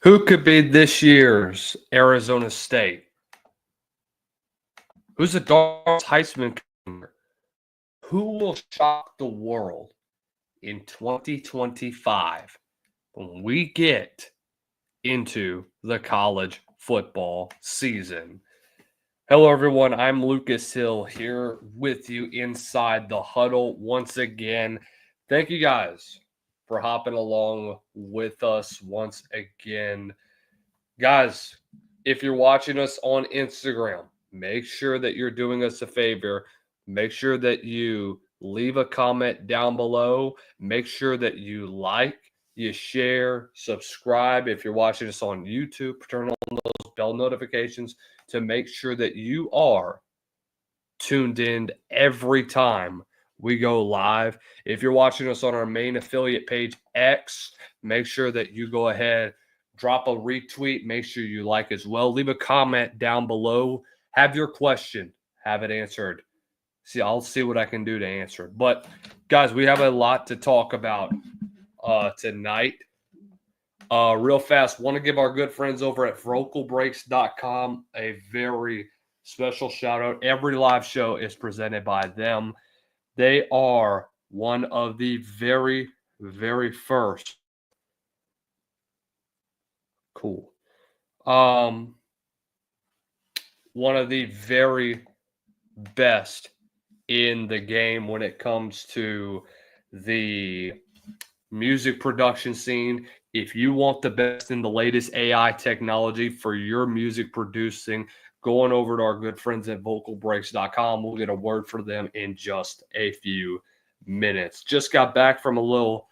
Who could be this year's Arizona State? Who's the dark Heisman? Who will shock the world in 2025 when we get into the college football season? Hello, everyone. I'm Lucas Hill here with you inside the huddle once again. Thank you guys for hopping along with us once again. Guys, if you're watching us on Instagram, make sure that you're doing us a favor. Make sure that you leave a comment down below. Make sure that you like, you share, subscribe. If you're watching us on YouTube, turn on those bell notifications to make sure that you are tuned in every time we go live. If you're watching us on our main affiliate page, X, make sure that you go ahead, drop a retweet, make sure you like as well. Leave a comment down below. Have your question, have it answered. I'll see what I can do to answer it. But, guys, we have a lot to talk about tonight. Real fast, want to give our good friends over at vocalbreaks.com a very special shout out. Every live show is presented by them. They are one of the very, very first. Cool. One of the very best in the game when it comes to the music production scene. If you want the best in the latest AI technology for your music producing, going over to our good friends at vocalbreaks.com. We'll get a word for them in just a few minutes. Just got back from a little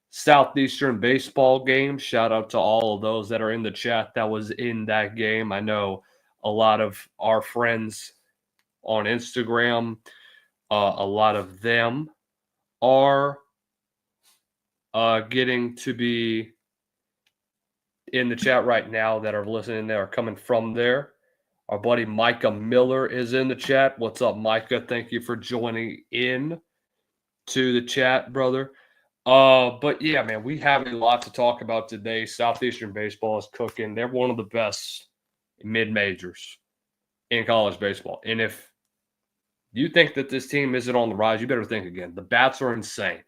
Southeastern baseball game. Shout out to all of those that are in the chat that was in that game. I know a lot of our friends on Instagram, a lot of them are getting to be in the chat right now that are listening there, are coming from there. Our buddy Micah Miller is in the chat. What's up, Micah? Thank you for joining in to the chat, brother. But yeah, man, we have a lot to talk about today. Southeastern baseball is cooking. They're one of the best mid-majors in college baseball. And if you think that this team isn't on the rise, you better think again. The bats are insane.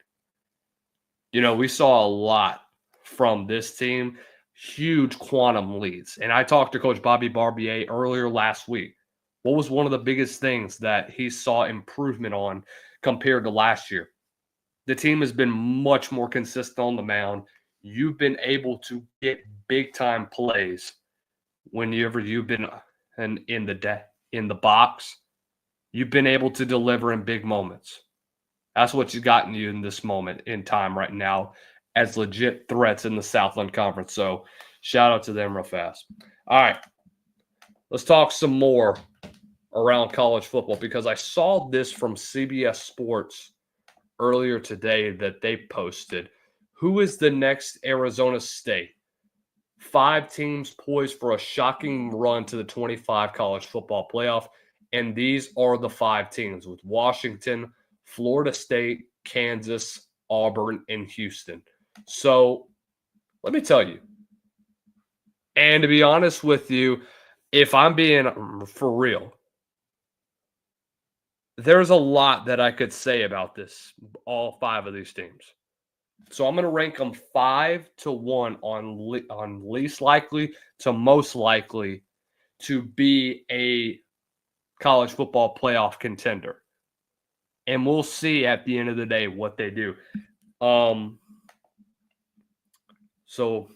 You know, we saw a lot from this team, huge quantum leads. And I talked to Coach Bobby Barbier earlier last week. What was one of the biggest things that he saw improvement on compared to last year? The team has been much more consistent on the mound. You've been able to get big-time plays whenever you've been in the box. You've been able to deliver in big moments. That's what's gotten you in this moment in time right now as legit threats in the Southland Conference. So shout out to them real fast. All right, let's talk some more around college football because I saw this from CBS Sports earlier today that they posted. Who is the next Arizona State? 5 teams poised for a shocking run to the 25 college football playoff. And these are the 5 teams with Washington, Florida State, Kansas, Auburn, and Houston. So let me tell you, and to be honest with you, if I'm being for real, there's a lot that I could say about this, all 5 of these teams. So I'm going to rank them 5 to 1 on least likely to most likely to be a college football playoff contender. And we'll see at the end of the day what they do. So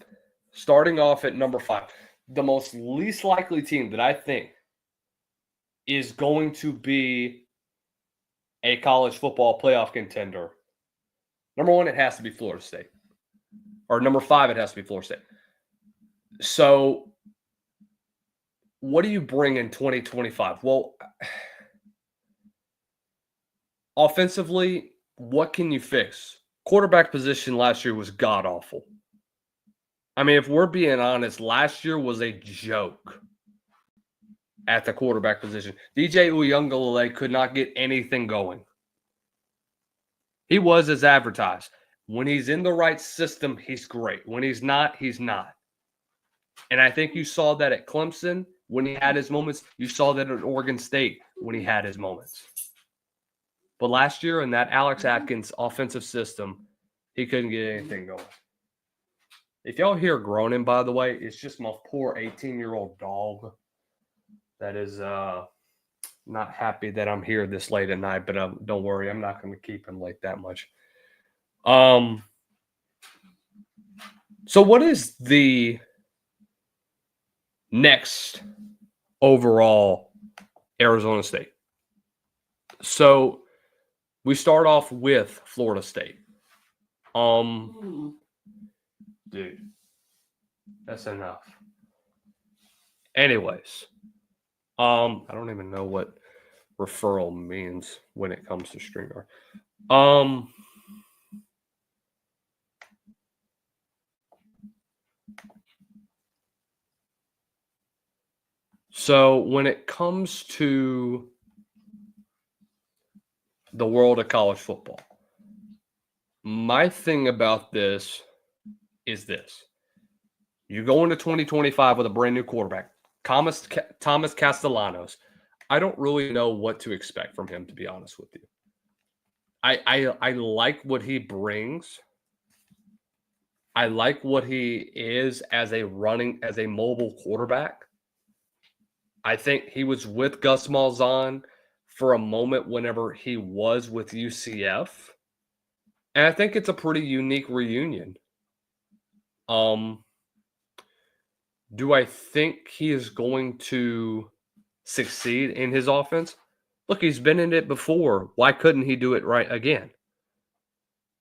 starting off at number 5, the most least likely team that I think is going to be a college football playoff contender. Number 1, it has to be Florida State. Or number 5, it has to be Florida State. So what do you bring in 2025? Well, offensively, what can you fix? Quarterback position last year was god-awful. I mean, if we're being honest, last year was a joke at the quarterback position. DJ Uiagalelei could not get anything going. He was as advertised. When he's in the right system, he's great. When he's not, he's not. And I think you saw that at Clemson when he had his moments. You saw that at Oregon State when he had his moments. But last year in that Alex Atkins offensive system, he couldn't get anything going. If y'all hear groaning, by the way, it's just my poor 18-year-old dog that is not happy that I'm here this late at night. But don't worry, I'm not going to keep him late that much. So what is the next overall Arizona State? So we start off with Florida State. Dude, that's enough. Anyways, I don't even know what referral means when it comes to StreamYard. So when it comes to the world of college football, my thing about this is this. You go into 2025 with a brand new quarterback, Thomas Castellanos. I don't really know what to expect from him, to be honest with you. I like what he brings. I like what he is as a mobile quarterback. I think he was with Gus Malzahn for a moment whenever he was with UCF. And I think it's a pretty unique reunion. Do I think he is going to succeed in his offense? Look, he's been in it before. Why couldn't he do it right again?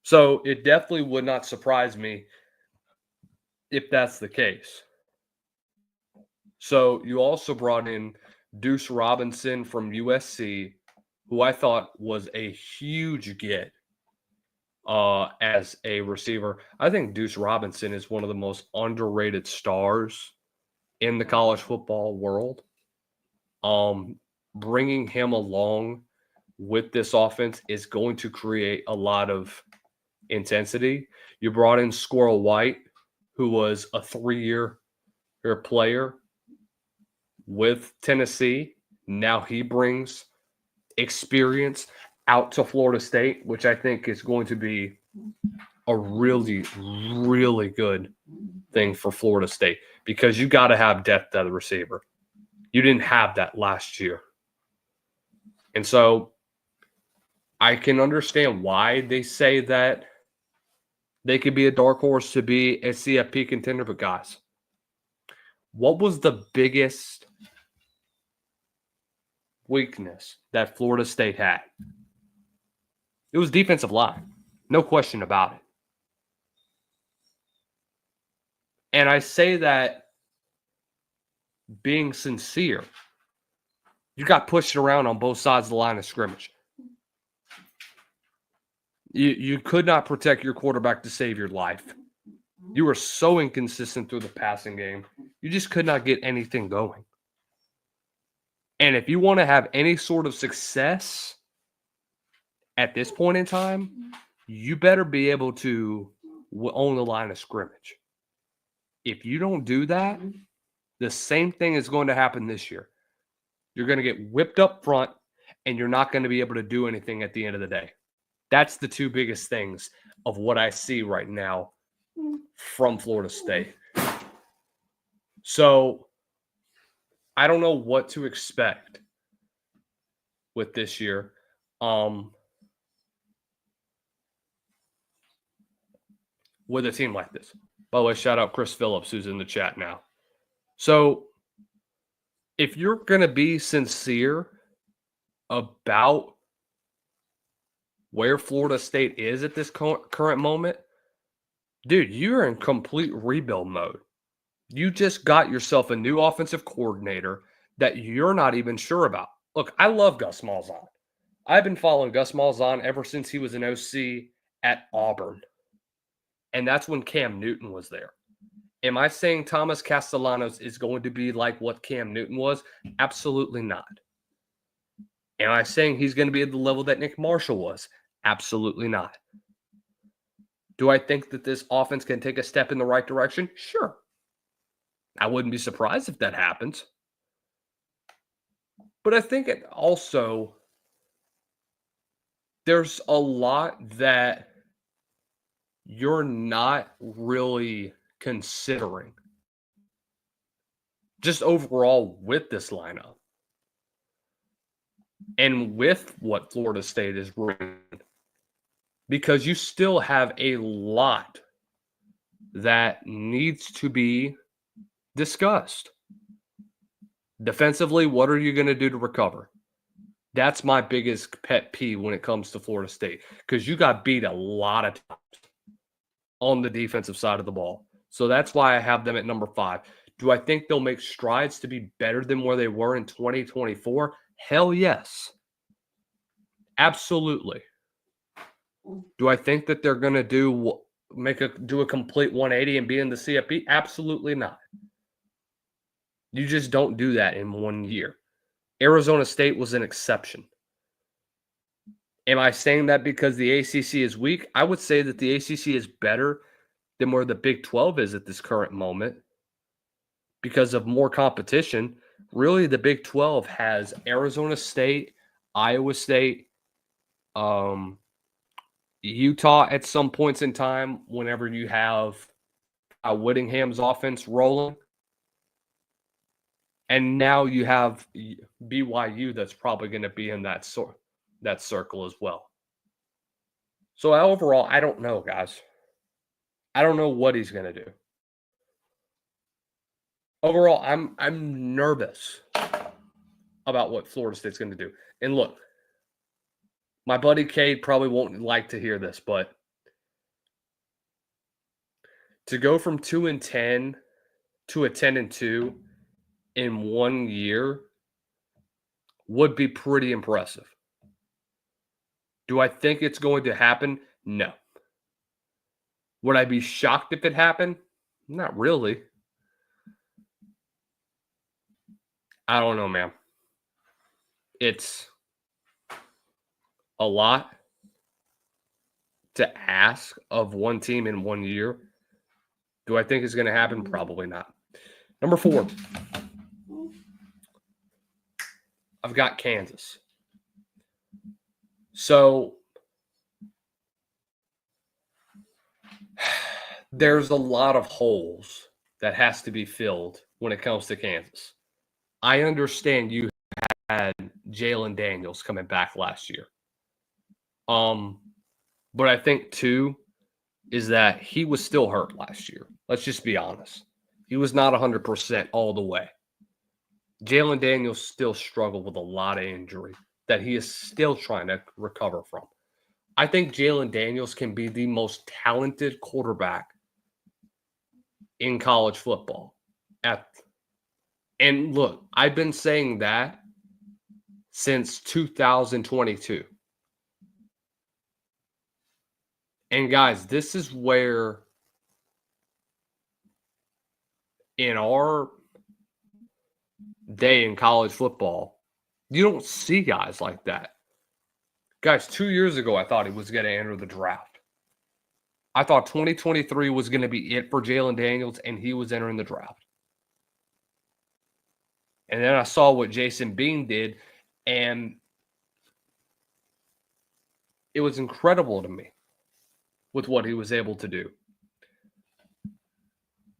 So it definitely would not surprise me if that's the case. So you also brought in Deuce Robinson from USC, who I thought was a huge get as a receiver. I think Deuce Robinson is one of the most underrated stars in the college football world. Bringing him along with this offense is going to create a lot of intensity. You brought in Squirrel White, who was a 3-year player with Tennessee. Now he brings experience out to Florida State, which I think is going to be a really, really good thing for Florida State, because you got to have depth at the receiver. You didn't have that last year. And so I can understand why they say that they could be a dark horse to be a CFP contender. But guys, what was the biggest weakness that Florida State had? It was defensive line. No question about it. And I say that being sincere. You got pushed around on both sides of the line of scrimmage. You could not protect your quarterback to save your life. You were so inconsistent through the passing game. You just could not get anything going. And if you want to have any sort of success at this point in time, you better be able to own the line of scrimmage. If you don't do that, the same thing is going to happen this year. You're going to get whipped up front, and you're not going to be able to do anything at the end of the day. That's the two biggest things of what I see right now from Florida State. So I don't know what to expect with this year. With a team like this. By the way, shout out Chris Phillips, who's in the chat now. So if you're going to be sincere about where Florida State is at this current moment, dude, you're in complete rebuild mode. You just got yourself a new offensive coordinator that you're not even sure about. Look, I love Gus Malzahn. I've been following Gus Malzahn ever since he was an OC at Auburn. And that's when Cam Newton was there. Am I saying Thomas Castellanos is going to be like what Cam Newton was? Absolutely not. Am I saying he's going to be at the level that Nick Marshall was? Absolutely not. Do I think that this offense can take a step in the right direction? Sure. I wouldn't be surprised if that happens. But I think it also, there's a lot that you're not really considering just overall with this lineup and with what Florida State is bringing, because you still have a lot that needs to be discussed. Defensively, what are you going to do to recover? That's my biggest pet peeve when it comes to Florida State, because you got beat a lot of times on the defensive side of the ball. So that's why I have them at number 5. Do I think they'll make strides to be better than where they were in 2024? Hell yes. Absolutely. Do I think that they're going to do a complete 180 and be in the CFP? Absolutely not. You just don't do that in 1 year. Arizona State was an exception. Am I saying that because the ACC is weak? I would say that the ACC is better than where the Big 12 is at this current moment because of more competition. Really, the Big 12 has Arizona State, Iowa State, Utah at some points in time whenever you have Whittingham's offense rolling. And now you have BYU that's probably going to be in that circle as well. So overall, I don't know, guys. I don't know what he's going to do. Overall, I'm nervous about what Florida State's going to do. And look, my buddy Cade probably won't like to hear this, but to go from 2-10 to a 10-2 in 1 year would be pretty impressive. Do I think it's going to happen? No. Would I be shocked if it happened? Not really. I don't know, man. It's a lot to ask of one team in 1 year. Do I think it's going to happen? Probably not. Number 4. I've got Kansas. So there's a lot of holes that has to be filled when it comes to Kansas. I understand you had Jalen Daniels coming back last year. But I think too is that he was still hurt last year. Let's just be honest. He was not 100% all the way. Jalen Daniels still struggled with a lot of injury that he is still trying to recover from. I think Jalen Daniels can be the most talented quarterback in college football. And look, I've been saying that since 2022. And guys, this is where in our day in college football, you don't see guys like that. Guys, 2 years ago, I thought he was going to enter the draft. I thought 2023 was going to be it for Jalen Daniels, and he was entering the draft. And then I saw what Jason Bean did, and it was incredible to me with what he was able to do.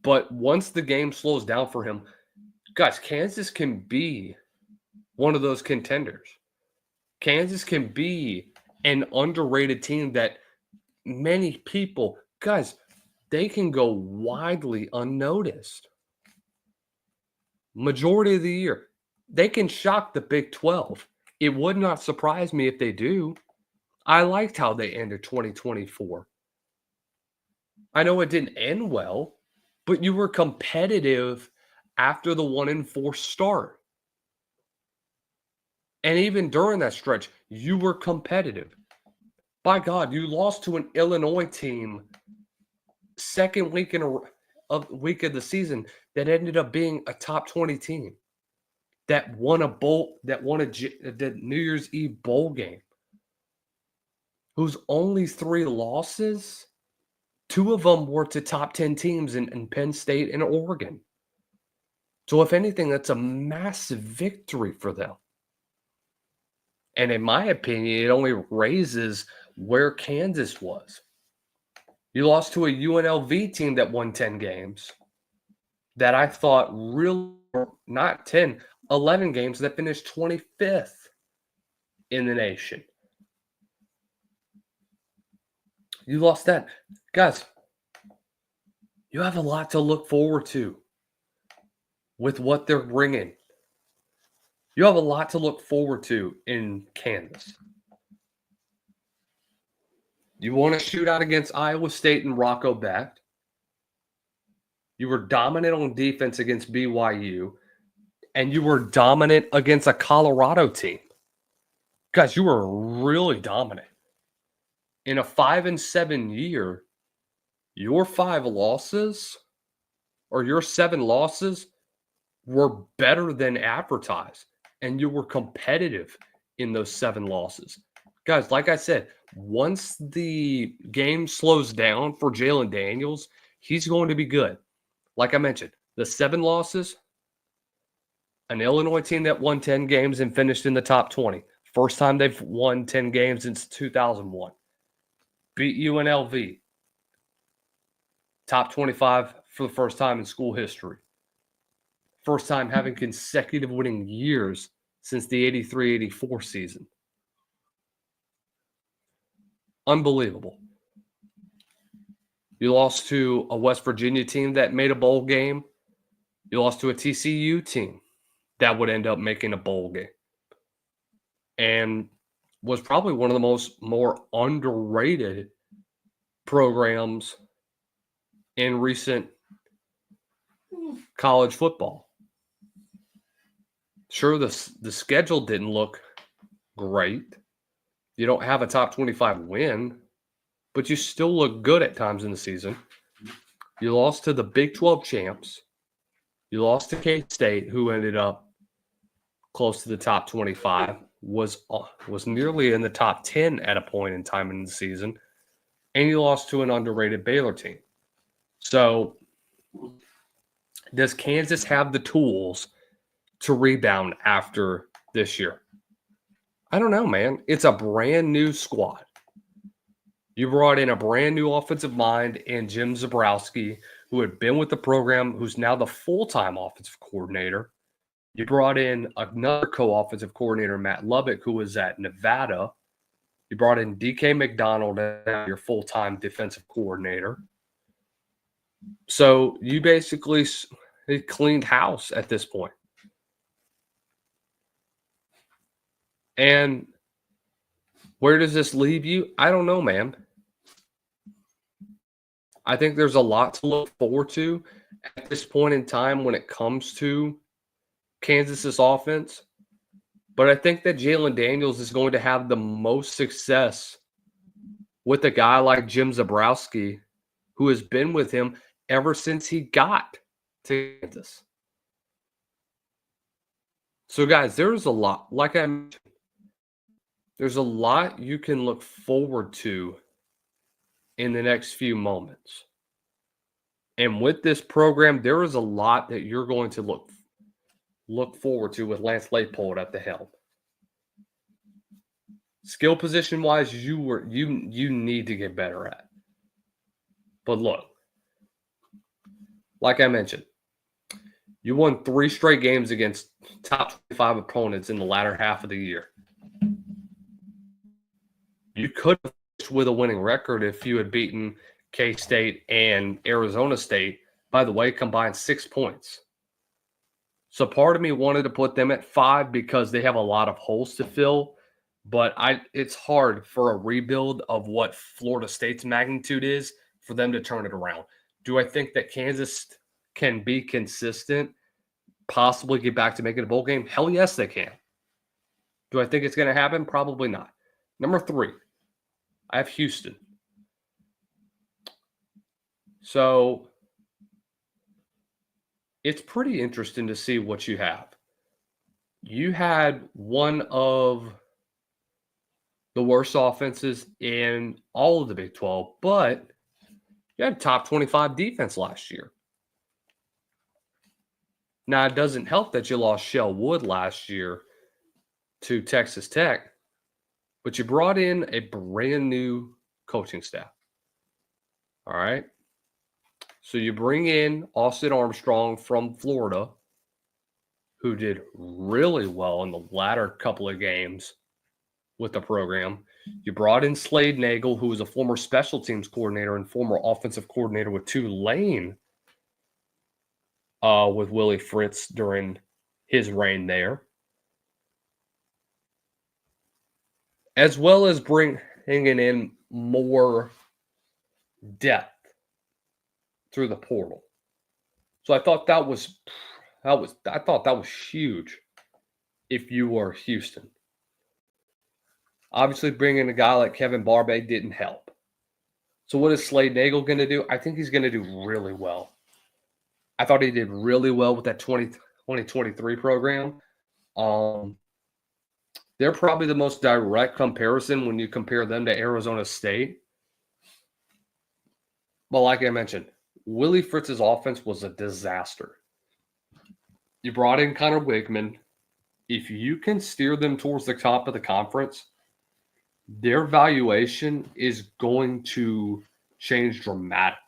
But once the game slows down for him, guys, Kansas can be one of those contenders. Kansas can be an underrated team that many people, guys, they can go widely unnoticed. Majority of the year, they can shock the Big 12. It would not surprise me if they do. I liked how they ended 2024. I know it didn't end well, but you were competitive after the 1-4 start. And even during that stretch, you were competitive. By God, you lost to an Illinois team second week of the season that ended up being a top 20 team that won the New Year's Eve bowl game, whose only 3 losses, 2 of them were to top 10 teams in Penn State and Oregon. So if anything, that's a massive victory for them. And in my opinion, it only raises where Kansas was. You lost to a UNLV team that won 10 games that I thought really, not 10, 11 games that finished 25th in the nation. You lost that. Guys, you have a lot to look forward to with what they're bringing. You have a lot to look forward to in Kansas. You won a shootout against Iowa State and Rocco Becht. You were dominant on defense against BYU. And you were dominant against a Colorado team. Guys, you were really dominant. In a 5-7 year, your 5 losses or your 7 losses were better than advertised. And you were competitive in those 7 losses. Guys, like I said, once the game slows down for Jalen Daniels, he's going to be good. Like I mentioned, the 7 losses, an Illinois team that won 10 games and finished in the top 20. First time they've won 10 games since 2001. Beat UNLV. Top 25 for the first time in school history. First time having consecutive winning years since the 83-84 season. Unbelievable. You lost to a West Virginia team that made a bowl game. You lost to a TCU team that would end up making a bowl game. And was probably one of the more underrated programs in recent college football. Sure, the schedule didn't look great. You don't have a top 25 win, but you still look good at times in the season. You lost to the Big 12 champs. You lost to K-State, who ended up close to the top 25, was nearly in the top 10 at a point in time in the season, and you lost to an underrated Baylor team. So does Kansas have the tools to rebound after this year? I don't know, man. It's a brand new squad. You brought in a brand new offensive mind in Jim Zabrowski, who had been with the program, who's now the full-time offensive coordinator. You brought in another co-offensive coordinator, Matt Lubbock, who was at Nevada. You brought in DK McDonald as your full-time defensive coordinator. So you basically cleaned house at this point. And where does this leave you? I don't know, man. I think there's a lot to look forward to at this point in time when it comes to Kansas's offense. But I think that Jalen Daniels is going to have the most success with a guy like Jim Zabrowski, who has been with him ever since he got to Kansas. So, guys, there's a lot. Like I mentioned, there's a lot you can look forward to in the next few moments. And with this program, there is a lot that you're going to look forward to with Lance Leipold at the helm. Skill position wise, you need to get better at. But look, like I mentioned, you won 3 straight games against top 25 opponents in the latter half of the year. You could have finished with a winning record if you had beaten K-State and Arizona State, by the way, combined 6 points. So part of me wanted to put them at 5 because they have a lot of holes to fill. But it's hard for a rebuild of what Florida State's magnitude is for them to turn it around. Do I think that Kansas can be consistent, possibly get back to making a bowl game? Hell yes, they can. Do I think it's going to happen? Probably not. Number 3, I have Houston. So it's pretty interesting to see what you have. You had one of the worst offenses in all of the Big 12, but you had top 25 defense last year. Now, it doesn't help that you lost Shell Wood last year to Texas Tech, but you brought in a brand new coaching staff. All right. So you bring in Austin Armstrong from Florida, who did really well in the latter couple of games with the program. You brought in Slade Nagel, who was a former special teams coordinator and former offensive coordinator with Tulane with Willie Fritz during his reign there, as well as bringing in more depth through the portal. So I thought that was huge if you were Houston. Obviously, bringing a guy like Kevin Barbe didn't help. So what is Slade Nagel going to do? I think he's going to do really well. I thought he did really well with that 2023 program. They're probably the most direct comparison when you compare them to Arizona State. But like I mentioned, Willie Fritz's offense was a disaster. You brought in Connor Wigman. If you can steer them towards the top of the conference, their valuation is going to change dramatically.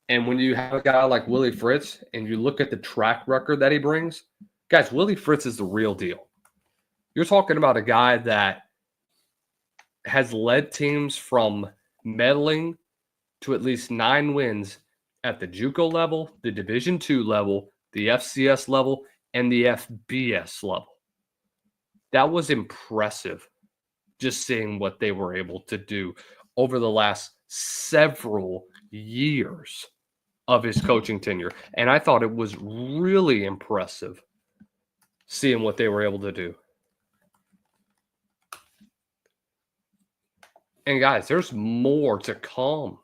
And when you have a guy like Willie Fritz and you look at the track record that he brings, guys, Willie Fritz is the real deal. You're talking about a guy that has led teams from meddling to at least 9 wins at the JUCO level, the Division II level, the FCS level, and the FBS level. That was impressive, just seeing what they were able to do over the last several years of his coaching tenure. And I thought it was really impressive seeing what they were able to do. And guys, there's more to come.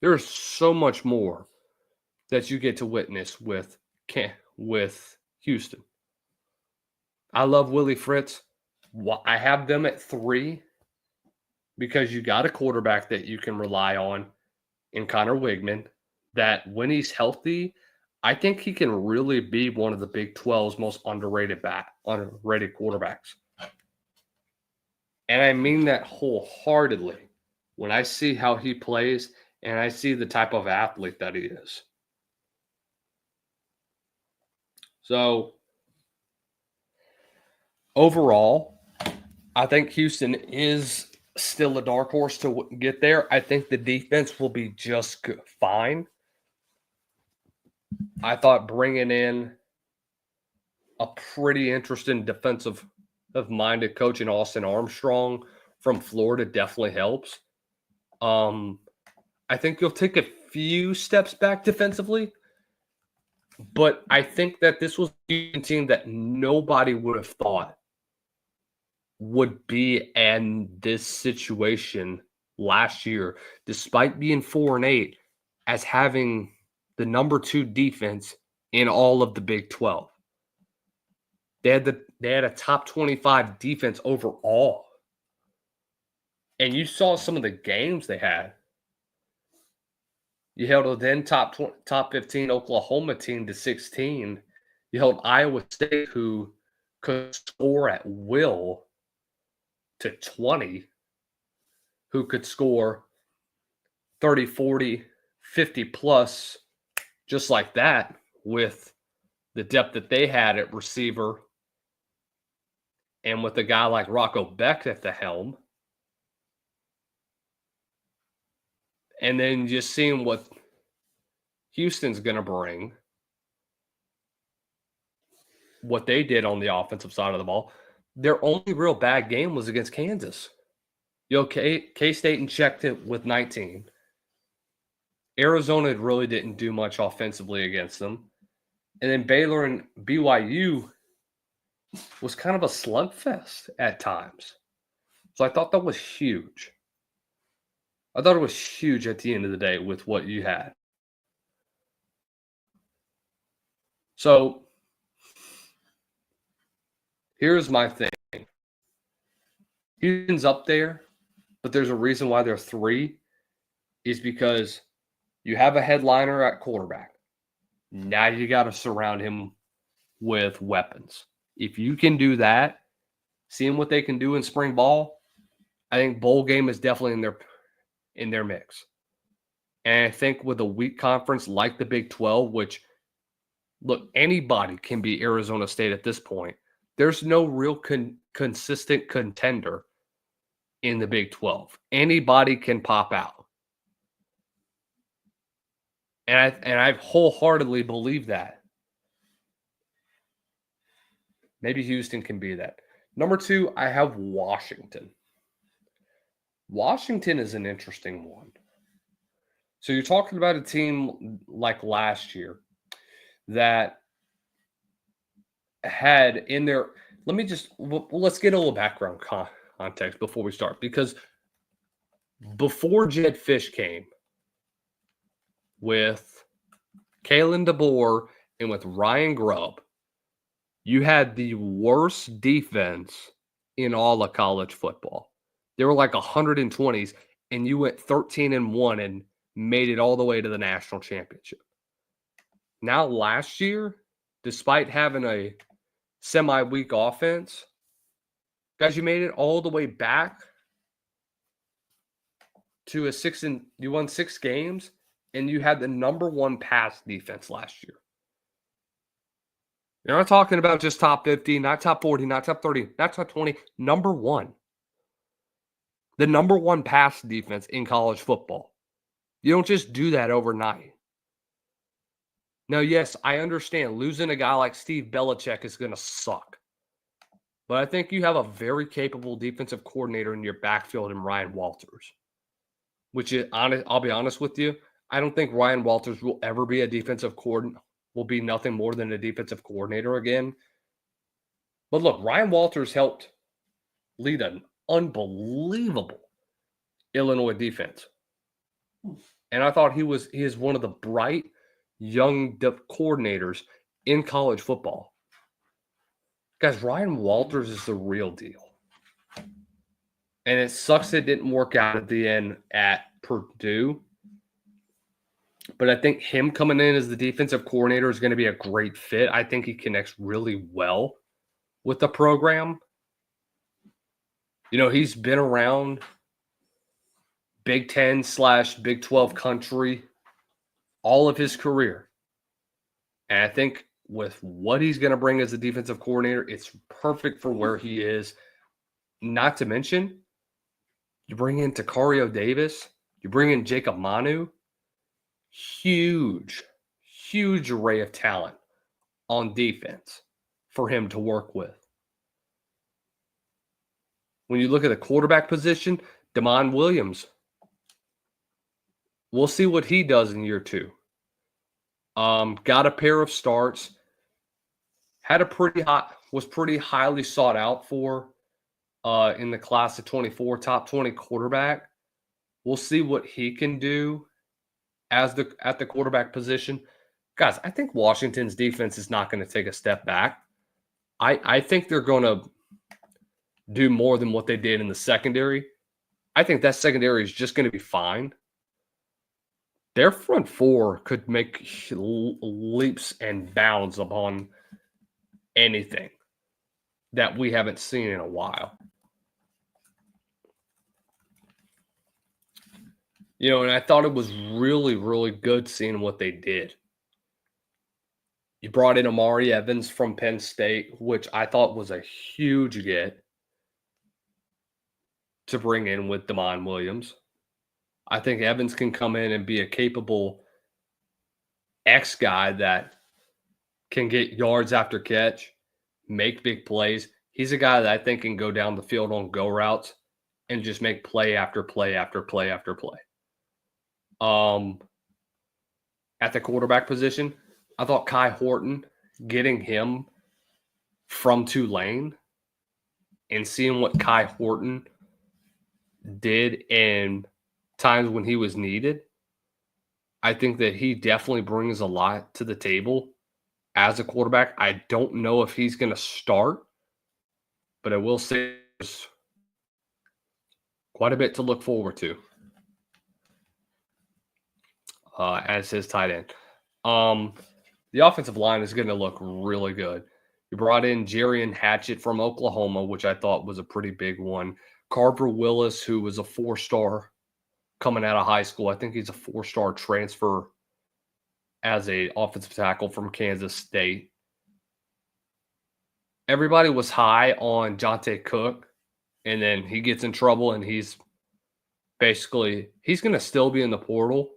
There's so much more that you get to witness with Houston. I love Willie Fritz. I have them at 3 because you got a quarterback that you can rely on in Connor Wigman, that when he's healthy, I think he can really be one of the Big 12's most underrated quarterbacks. And I mean that wholeheartedly when I see how he plays and I see the type of athlete that he is. So overall, I think Houston is still a dark horse to get there. I think the defense will be just fine. I thought bringing in a pretty interesting defensive-minded coach in Austin Armstrong from Florida definitely helps. I think you'll take a few steps back defensively, but I think that this was a team that nobody would have thought would be in this situation last year, despite being 4-8, as having the number 2 defense in all of the Big 12. They had a top 25 defense overall. And you saw some of the games they had. You held a then top 15 Oklahoma team to 16. You held Iowa State, who could score at will, to 20, who could score 30, 40, 50 plus just like that with the depth that they had at receiver and with a guy like Rocco Beck at the helm. And then just seeing what Houston's going to bring, what they did on the offensive side of the ball. Their only real bad game was against Kansas. K-State checked it with 19. Arizona really didn't do much offensively against them. And then Baylor and BYU was kind of a slugfest at times. So I thought that was huge. I thought it was huge at the end of the day with what you had. So here's my thing. Houston's up there, but there's a reason why they're 3 is because you have a headliner at quarterback. Now you got to surround him with weapons. If you can do that, seeing what they can do in spring ball, I think bowl game is definitely in their mix. And I think with a weak conference like the Big 12, which, look, anybody can be Arizona State at this point. There's no real consistent contender in the Big 12. Anybody can pop out. And I wholeheartedly believe that. Maybe Houston can be that. Number 2, I have Washington. Washington is an interesting one. So you're talking about a team like last year that had in their – let's get a little background context before we start. Because before Jed Fish came with Kalen DeBoer and with Ryan Grubb, you had the worst defense in all of college football. They were like 120s, and you went 13-1 and made it all the way to the national championship. Now, last year, despite having a semi-weak offense, guys, you made it all the way back to you won 6 games, and you had the number 1 pass defense last year. You're not talking about just top 50, not top 40, not top 30, not top 20, number 1. The number 1 pass defense in college football. You don't just do that overnight. Now, yes, I understand losing a guy like Steve Belichick is going to suck. But I think you have a very capable defensive coordinator in your backfield in Ryan Walters. Which is honest, I'll be honest with you, I don't think Ryan Walters will ever be a defensive coordinator. Will be nothing more than a defensive coordinator again. But look, Ryan Walters helped lead an unbelievable Illinois defense. And I thought he is one of the bright young coordinators in college football. Guys, Ryan Walters is the real deal. And it sucks it didn't work out at the end at Purdue. But I think him coming in as the defensive coordinator is going to be a great fit. I think he connects really well with the program. You know, he's been around Big 10/Big 12 country all of his career. And I think with what he's going to bring as a defensive coordinator, it's perfect for where he is. Not to mention, you bring in Takario Davis, you bring in Jacob Manu. Huge array of talent on defense for him to work with. When you look at the quarterback position, Damon Williams, we'll see what he does in year 2. Got a pair of starts, was pretty highly sought out for in the class of 24, top 20 quarterback. We'll see what he can do at the quarterback position. Guys, I think Washington's defense is not going to take a step back. I think they're going to do more than what they did in the secondary. I think that secondary is just going to be fine. Their front 4 could make leaps and bounds upon anything that we haven't seen in a while. You know, and I thought it was really, really good seeing what they did. You brought in Amari Evans from Penn State, which I thought was a huge get to bring in with Damon Williams. I think Evans can come in and be a capable X guy that can get yards after catch, make big plays. He's a guy that I think can go down the field on go routes and just make play after play after play after play. At the quarterback position, I thought Kai Horton, getting him from Tulane and seeing what Kai Horton did in times when he was needed, I think that he definitely brings a lot to the table as a quarterback. I don't know if he's going to start, but I will say there's quite a bit to look forward to as his tight end. The offensive line is going to look really good. You brought in Jarian Hatchett from Oklahoma, which I thought was a pretty big one. Carver Willis, who was a 4-star coming out of high school. I think he's a 4-star transfer as a offensive tackle from Kansas State. Everybody was high on Jonte Cook, and then he gets in trouble, and he's going to still be in the portal,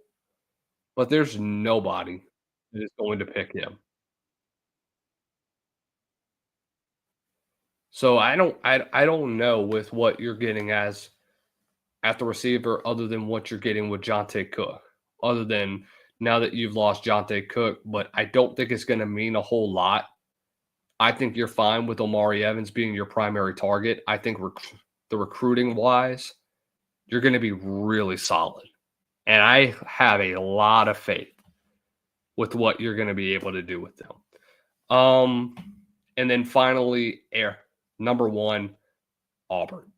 but there's nobody that is going to pick him. So I don't know with what you're getting as at the receiver other than what you're getting with Jonte Cook, other than now that you've lost Jonte Cook, but I don't think it's going to mean a whole lot. I think you're fine with Omari Evans being your primary target. I think the recruiting wise, you're going to be really solid. And I have a lot of faith with what you're going to be able to do with them. And then finally, number 1, Auburn.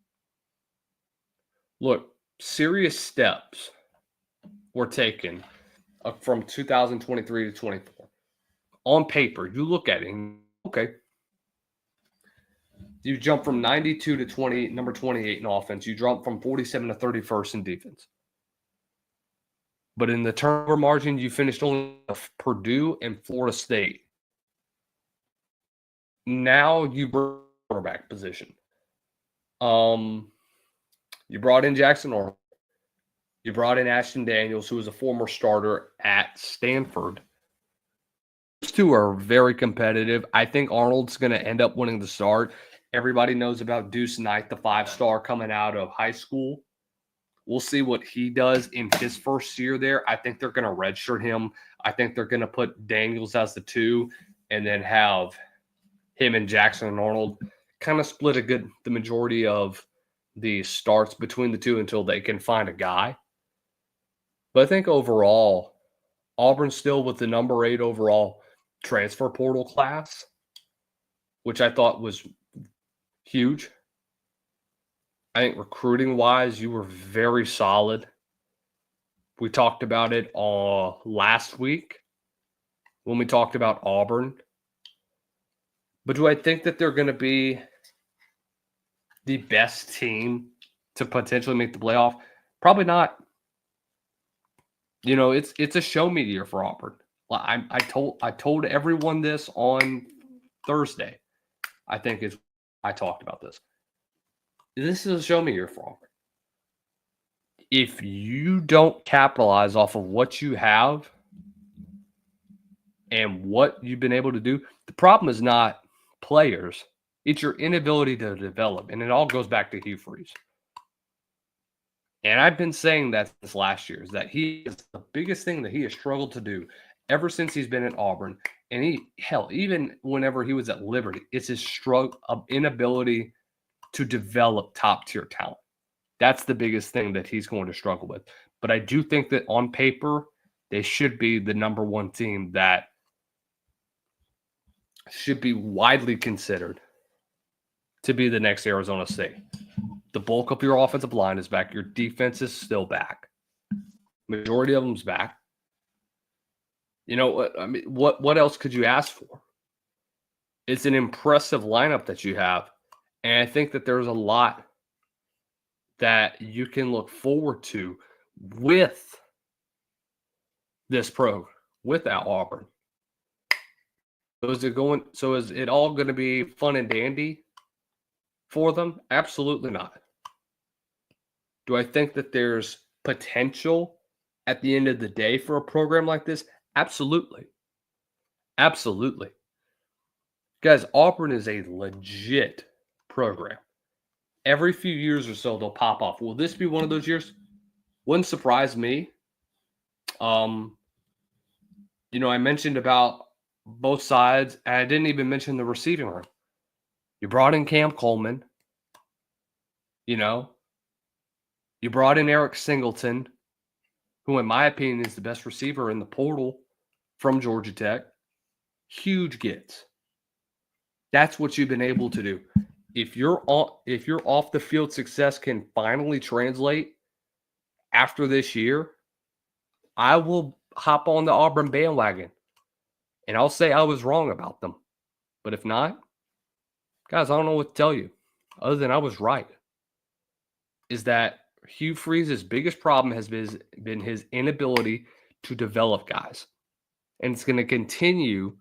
Look, serious steps were taken from 2023 to 24. On paper, you look at it and, okay, you jump from 92 to number 28 in offense. You jump from 47 to 31st in defense. But in the turnover margin, you finished only Purdue and Florida State. Now you bring quarterback position. You brought in Jackson Arnold. You brought in Ashton Daniels, who was a former starter at Stanford. Those two are very competitive. I think Arnold's going to end up winning the start. Everybody knows about Deuce Knight, the 5-star coming out of high school. We'll see what he does in his first year there. I think they're going to redshirt him. I think they're going to put Daniels as the 2 and then have him and Jackson and Arnold kind of split the majority of the starts between the two until they can find a guy. But I think overall, Auburn's still with the number 8 overall transfer portal class, which I thought was huge. I think recruiting-wise, you were very solid. We talked about it last week when we talked about Auburn. But do I think that they're going to be the best team to potentially make the playoff? Probably not. You know, it's a show me year for Auburn. I told everyone this on Thursday. I talked about this. This is a show me year for Auburn. If you don't capitalize off of what you have and what you've been able to do, the problem is not players. It's your inability to develop. And it all goes back to Hugh Freeze. And I've been saying that since last year, is that he is the biggest thing that he has struggled to do ever since he's been at Auburn. And even whenever he was at Liberty, it's his inability to develop top-tier talent. That's the biggest thing that he's going to struggle with. But I do think that on paper, they should be the number 1 team that should be widely considered to be the next Arizona State. The bulk of your offensive line is back. Your defense is still back. Majority of them's back. You know what? I mean, what else could you ask for? It's an impressive lineup that you have. And I think that there's a lot that you can look forward to with this program, without Auburn. So is it all going to be fun and dandy for them? Absolutely not. Do I think that there's potential at the end of the day for a program like this? Absolutely. Absolutely. Guys, Auburn is a legit program. Every few years or so, they'll pop off. Will this be one of those years? Wouldn't surprise me. I mentioned about both sides, and I didn't even mention the receiving room. You brought in Cam Coleman. You brought in Eric Singleton, who, in my opinion, is the best receiver in the portal from Georgia Tech. Huge gets. That's what you've been able to do. If your off the field success can finally translate after this year, I will hop on the Auburn bandwagon And I'll say I was wrong about them. But if not, guys, I don't know what to tell you other than I was right. Is that Hugh Freeze's biggest problem has been his inability to develop guys. And it's going to continue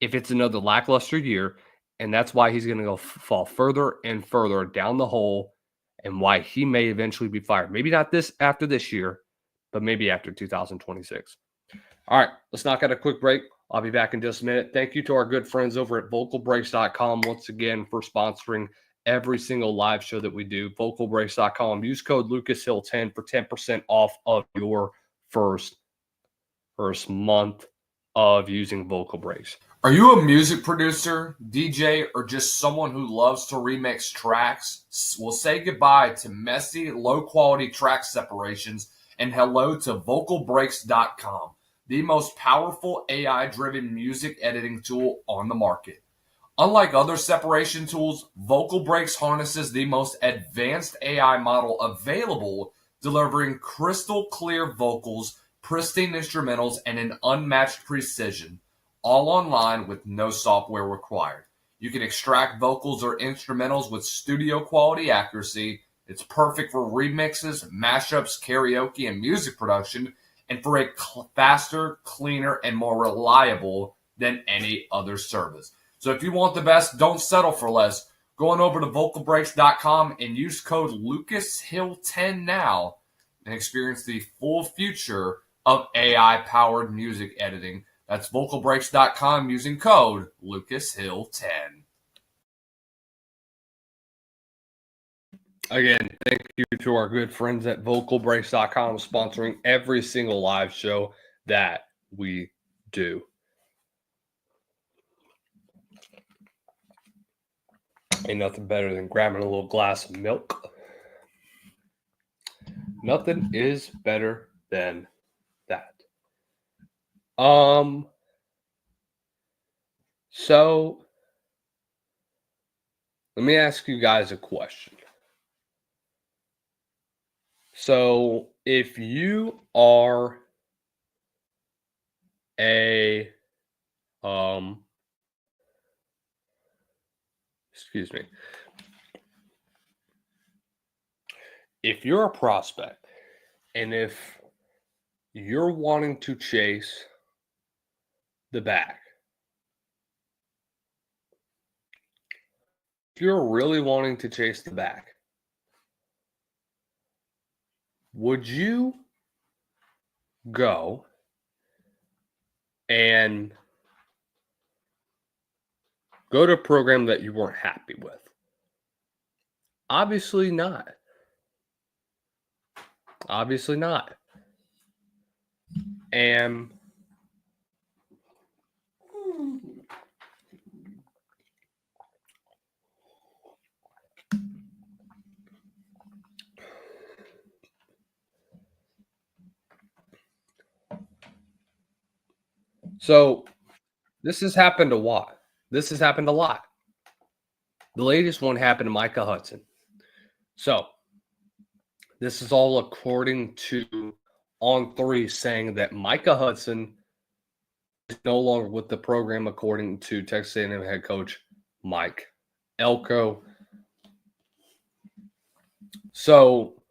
if it's another lackluster year. And that's why he's going to go fall further and further down the hole and why he may eventually be fired. Maybe not after this year, but maybe after 2026. All right, let's knock out a quick break. I'll be back in just a minute. Thank you to our good friends over at vocalbreaks.com once again for sponsoring every single live show that we do. Vocalbreaks.com. Use code LucasHill10 for 10% off of your first month of using Vocal Breaks. Are you a music producer, DJ, or just someone who loves to remix tracks? Well, say goodbye to messy, low-quality track separations and hello to vocalbreaks.com, the most powerful AI-driven music editing tool on the market. Unlike other separation tools, Vocal Breaks harnesses the most advanced AI model available, delivering crystal clear vocals, pristine instrumentals, and an unmatched precision, all online with no software required. You can extract vocals or instrumentals with studio quality accuracy. It's perfect for remixes, mashups, karaoke, and music production, and for a faster, cleaner, and more reliable than any other service. So if you want the best, don't settle for less. Go on over to vocalbreaks.com and use code LucasHill10 now and experience the full future of AI-powered music editing. That's vocalbreaks.com using code LucasHill10. Again, thank you to our good friends at vocalbreaks.com sponsoring every single live show that we do. Ain't nothing better than grabbing a little glass of milk. Nothing is better than that. So let me ask you guys a question. So if you are if you're a prospect and if you're wanting to chase the bag, if you're really wanting to chase the bag, would you go and go to a program that you weren't happy with? Obviously not. Obviously not. And so this has happened a lot. This has happened a lot. The latest one happened to Micah Hudson. So this is all according to On3 saying that Micah Hudson is no longer with the program, according to Texas A&M head coach Mike Elko. So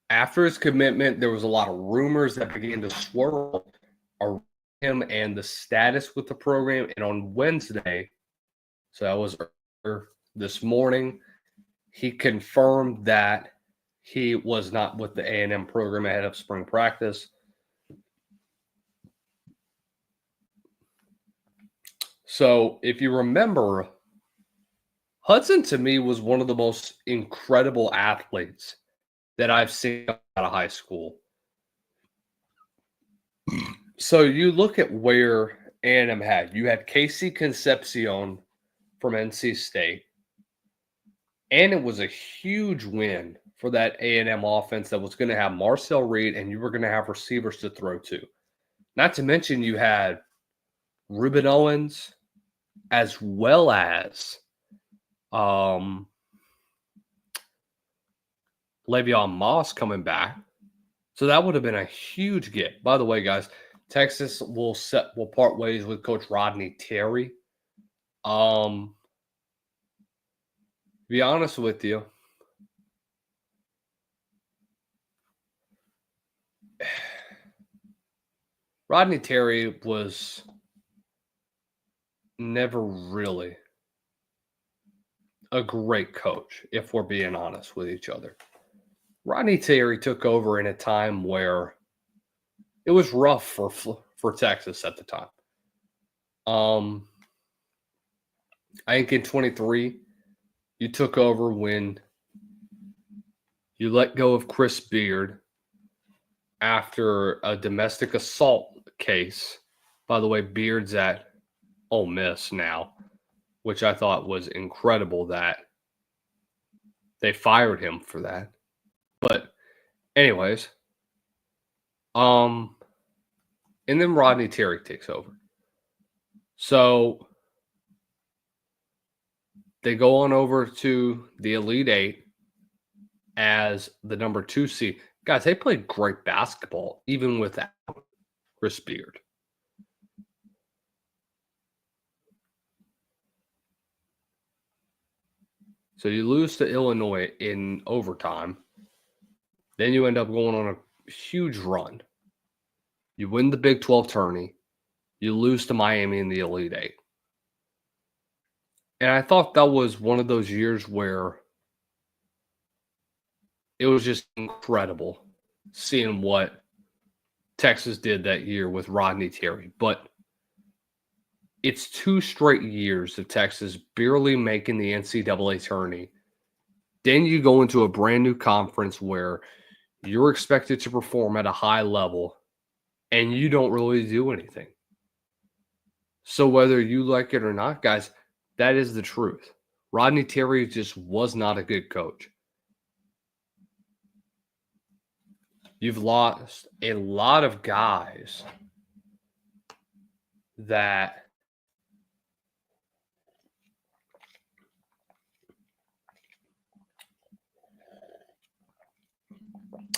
after his commitment, there was a lot of rumors that began to swirl around him and the status with the program. And on Wednesday, so that was this morning, he confirmed that he was not with the A&M program ahead of spring practice. So if you remember, Hudson to me was one of the most incredible athletes that I've seen out of high school. So you look at where A&M had. You had Casey Concepcion from NC State. And it was a huge win for that A&M offense that was going to have Marcel Reed and you were going to have receivers to throw to. Not to mention you had Ruben Owens as well as Le'Veon Moss coming back. So that would have been a huge get. By the way, guys, Texas will part ways with Coach Rodney Terry. To be honest with you, Rodney Terry was never really a great coach, if we're being honest with each other. Rodney Terry took over in a time where it was rough for Texas at the time. I think in 23, you took over when you let go of Chris Beard after a domestic assault case. By the way, Beard's at Ole Miss now, which I thought was incredible that they fired him for that. But anyways, and then Rodney Terry takes over. So they go on over to the Elite Eight as the number 2 seed. Guys, they played great basketball, even without Chris Beard. So you lose to Illinois in overtime. Then you end up going on a huge run. You win the Big 12 tourney. You lose to Miami in the Elite Eight. And I thought that was one of those years where it was just incredible seeing what Texas did that year with Rodney Terry. But it's 2 straight years of Texas barely making the NCAA tourney. Then you go into a brand new conference where you're expected to perform at a high level, and you don't really do anything. So whether you like it or not, guys, that is the truth. Rodney Terry just was not a good coach. You've lost a lot of guys that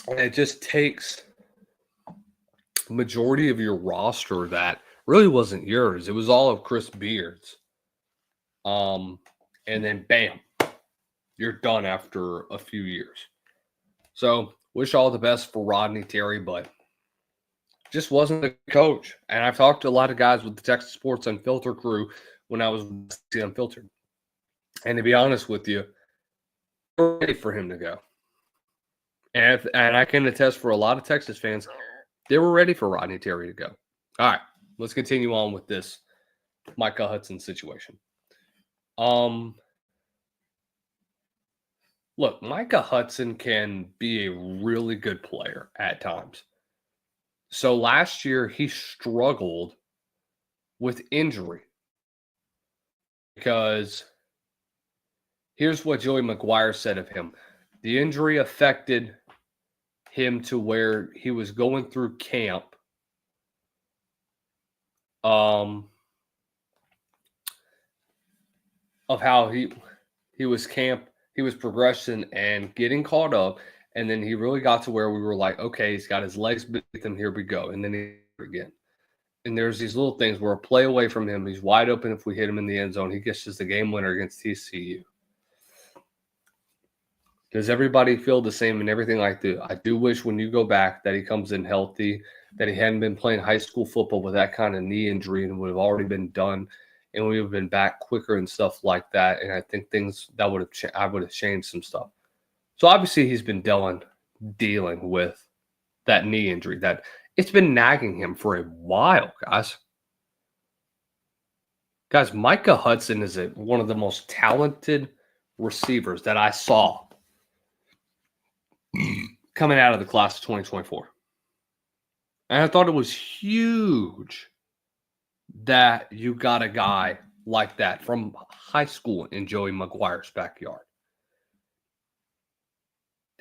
it just takes majority of your roster that really wasn't yours. It was all of Chris Beard's. And then bam, you're done after a few years. So wish all the best for Rodney Terry, but just wasn't the coach. And I've talked to a lot of guys with the Texas Sports Unfiltered crew when I was Unfiltered. And to be honest with you, we're ready for him to go. And I can attest for a lot of Texas fans, they were ready for Rodney Terry to go. All right, let's continue on with this Micah Hudson situation. Look, Micah Hudson can be a really good player at times. So last year, he struggled with injury because here's what Joey McGuire said of him. The injury affected him to where he was going through camp. Of how he was progressing and getting caught up, and then he really got to where we were like, okay, he's got his legs beneath him, here we go, and then he again. And there's these little things where a play away from him, he's wide open. If we hit him in the end zone, he gets just the game winner against TCU. Does everybody feel the same and everything like that? I do wish when you go back that he comes in healthy, that he hadn't been playing high school football with that kind of knee injury and would have already been done, and we would have been back quicker and stuff like that. And I think things that would have I would have changed some stuff. So obviously he's been dealing with that knee injury that it's been nagging him for a while, guys. Guys, Micah Hudson is one of the most talented receivers that I saw coming out of the class of 2024. And I thought it was huge that you got a guy like that from high school in Joey McGuire's backyard.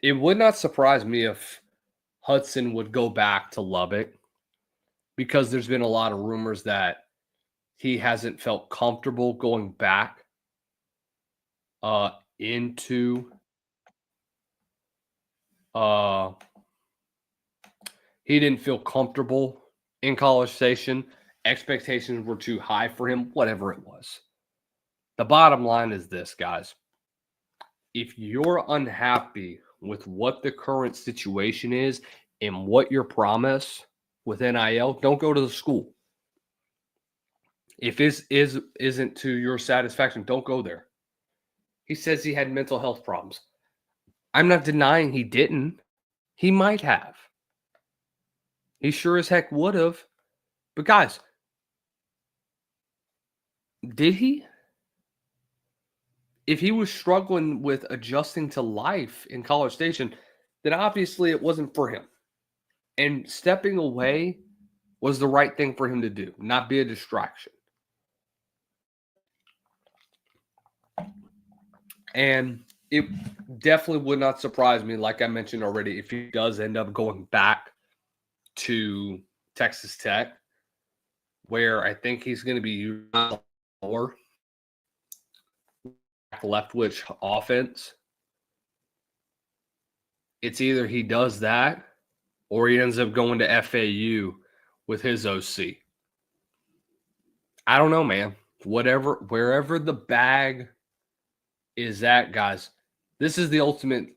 It would not surprise me if Hudson would go back to Lubbock because there's been a lot of rumors that he hasn't felt comfortable going back into he didn't feel comfortable in College Station. Expectations were too high for him, whatever it was. The bottom line is this, guys. If you're unhappy with what the current situation is and what you're promised with NIL, don't go to the school. If this isn't to your satisfaction, don't go there. He says he had mental health problems. I'm not denying he didn't. He might have. He sure as heck would have. But guys, did he? If he was struggling with adjusting to life in College Station, then obviously it wasn't for him. And stepping away was the right thing for him to do, not be a distraction. And it definitely would not surprise me, like I mentioned already, if he does end up going back to Texas Tech, where I think he's going to be used more left-witch offense. It's either he does that or he ends up going to FAU with his OC. I don't know, man. Wherever the bag is at, guys, this is the ultimate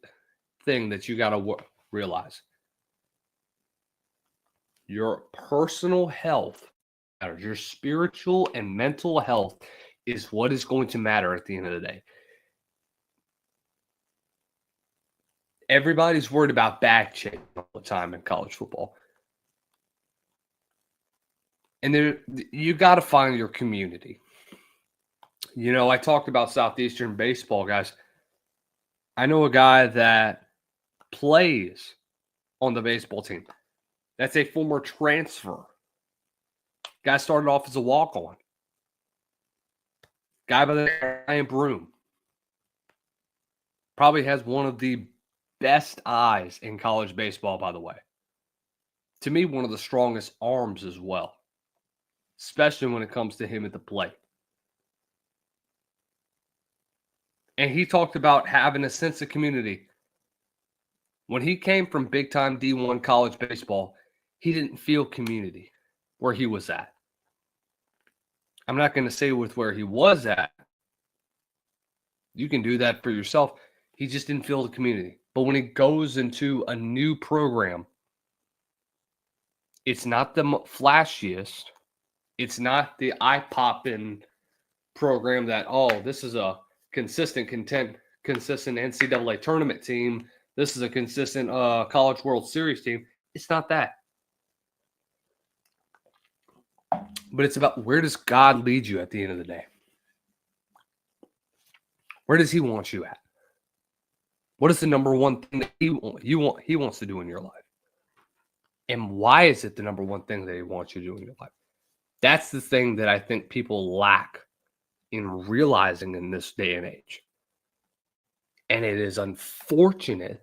thing that you got to realize. Your personal health matters. Your spiritual and mental health is what is going to matter at the end of the day. Everybody's worried about back checking all the time in college football. And you got to find your community. You know, I talked about Southeastern baseball, guys. I know a guy that plays on the baseball team. That's a former transfer. Guy started off as a walk-on. Guy by the name of Ryan Broom. Probably has one of the best eyes in college baseball, by the way. To me, one of the strongest arms as well, especially when it comes to him at the plate. And he talked about having a sense of community. When he came from big-time D1 college baseball, he didn't feel community where he was at. I'm not going to say with where he was at. You can do that for yourself. He just didn't feel the community. But when he goes into a new program, it's not the flashiest. It's not the eye-popping program that, oh, this is a consistent NCAA tournament team. This is a consistent College World Series team. It's not that. But it's about, where does God lead you at the end of the day? Where does he want you at? What is the number one thing that he wants to do in your life? And why is it the number one thing that he wants you to do in your life? That's the thing that I think people lack in realizing in this day and age. And it is unfortunate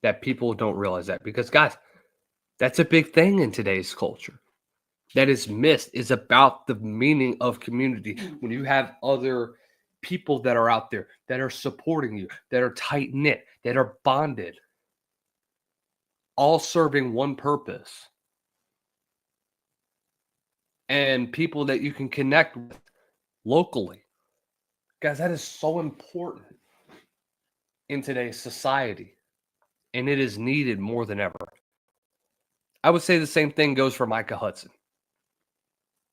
that people don't realize that, because, guys, that's a big thing in today's culture that is missed, is about the meaning of community. When you have other people that are out there that are supporting you, that are tight-knit, that are bonded, all serving one purpose, and people that you can connect with locally. Guys, that is so important in today's society, and it is needed more than ever. I would say the same thing goes for Micah Hudson.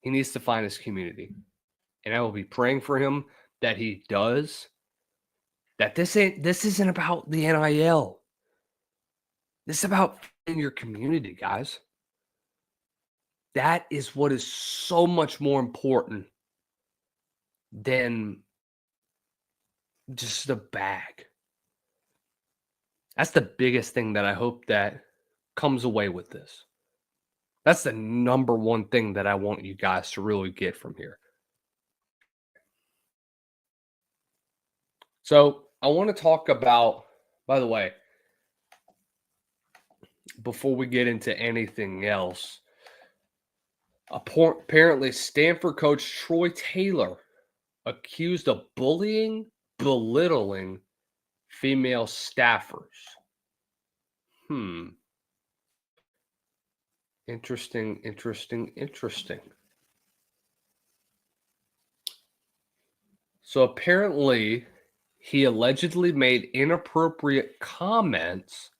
He needs to find his community, and I will be praying for him that he does. That this isn't about the NIL. This is about in your community, guys. That is what is so much more important than just the bag. That's the biggest thing that I hope that comes away with this. That's the number one thing that I want you guys to really get from here. So I want to talk about, by the way, before we get into anything else, apparently Stanford coach Troy Taylor accused of bullying, belittling female staffers. Interesting. So apparently, he allegedly made inappropriate comments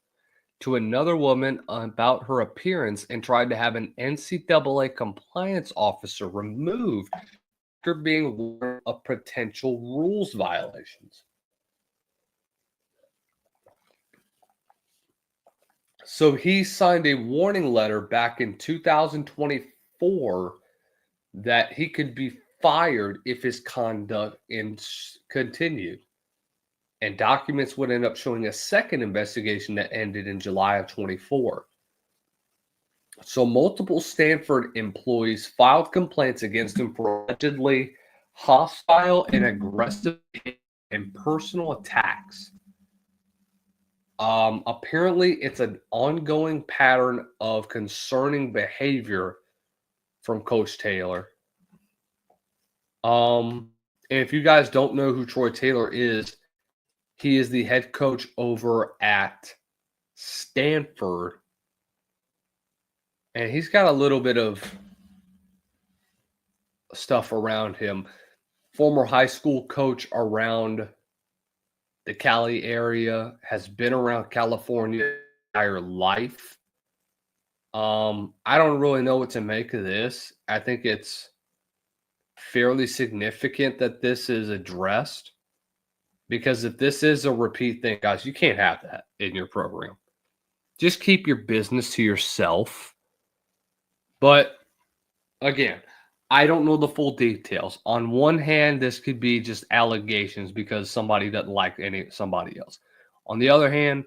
to another woman about her appearance and tried to have an NCAA compliance officer removed after being warned of potential rules violations. So he signed a warning letter back in 2024 that he could be fired if his conduct continued. And documents would end up showing a second investigation that ended in July of 24. So multiple Stanford employees filed complaints against him for allegedly hostile and aggressive and personal attacks. Apparently, it's an ongoing pattern of concerning behavior from Coach Taylor. And if you guys don't know who Troy Taylor is, he is the head coach over at Stanford. And he's got a little bit of stuff around him. Former high school coach around the Cali area, has been around California his entire life. I don't really know what to make of this. I think it's fairly significant that this is addressed, because if this is a repeat thing, guys, you can't have that in your program. Just keep your business to yourself. But again, I don't know the full details. On one hand, this could be just allegations because somebody doesn't like somebody else. On the other hand,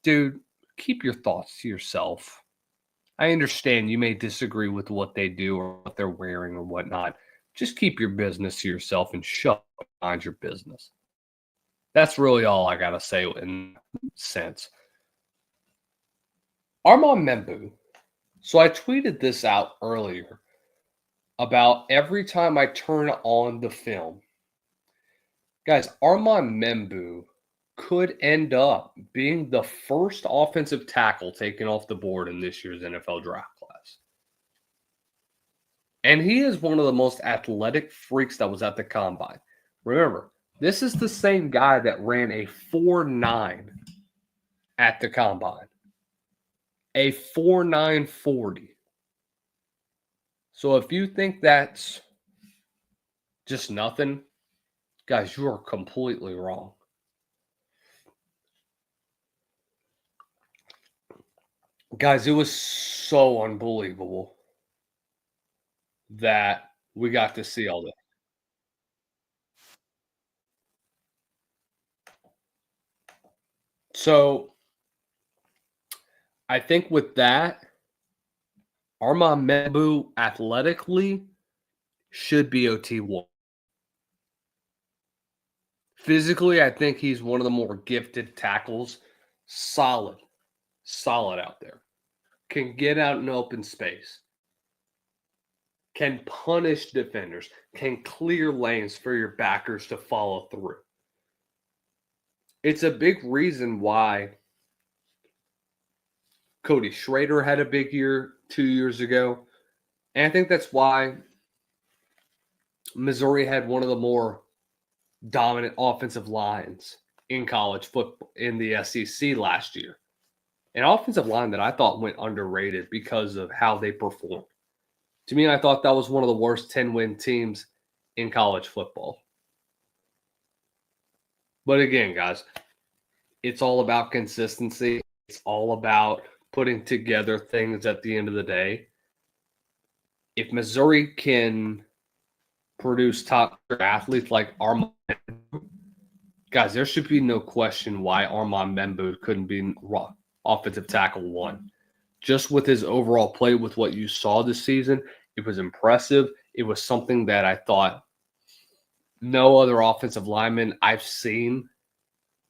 dude, keep your thoughts to yourself. I understand you may disagree with what they do or what they're wearing or whatnot. Just keep your business to yourself and shut up, mind your business. That's really all I got to say in that sense. Armand Membou. So I tweeted this out earlier about every time I turn on the film. Guys, Armand Membou could end up being the first offensive tackle taken off the board in this year's NFL draft class. And he is one of the most athletic freaks that was at the combine. Remember, this is the same guy that ran a 4.9 at the combine. A 4.9 40. So if you think that's just nothing, guys, you are completely wrong. Guys, it was so unbelievable that we got to see all this. So I think with that, Armand Membou athletically should be OT1. Physically, I think he's one of the more gifted tackles. Solid out there. Can get out in open space. Can punish defenders. Can clear lanes for your backers to follow through. It's a big reason why Cody Schrader had a big year 2 years ago. And I think that's why Missouri had one of the more dominant offensive lines in college football in the SEC last year. An offensive line that I thought went underrated because of how they performed. To me, I thought that was one of the worst 10-win teams in college football. But again, guys, it's all about consistency. It's all about putting together things at the end of the day. If Missouri can produce top athletes like Armand, guys, there should be no question why Armand Membou couldn't be offensive tackle 1. Just with his overall play, with what you saw this season, it was impressive. It was something that I thought no other offensive lineman I've seen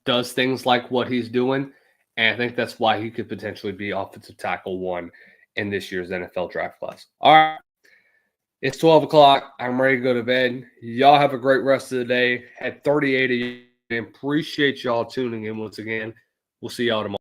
does things like what he's doing. And I think that's why he could potentially be offensive tackle 1 in this year's NFL draft class. All right. It's 12 o'clock. I'm ready to go to bed. Y'all have a great rest of the day. Had 38 of you. Appreciate y'all tuning in once again. We'll see y'all tomorrow.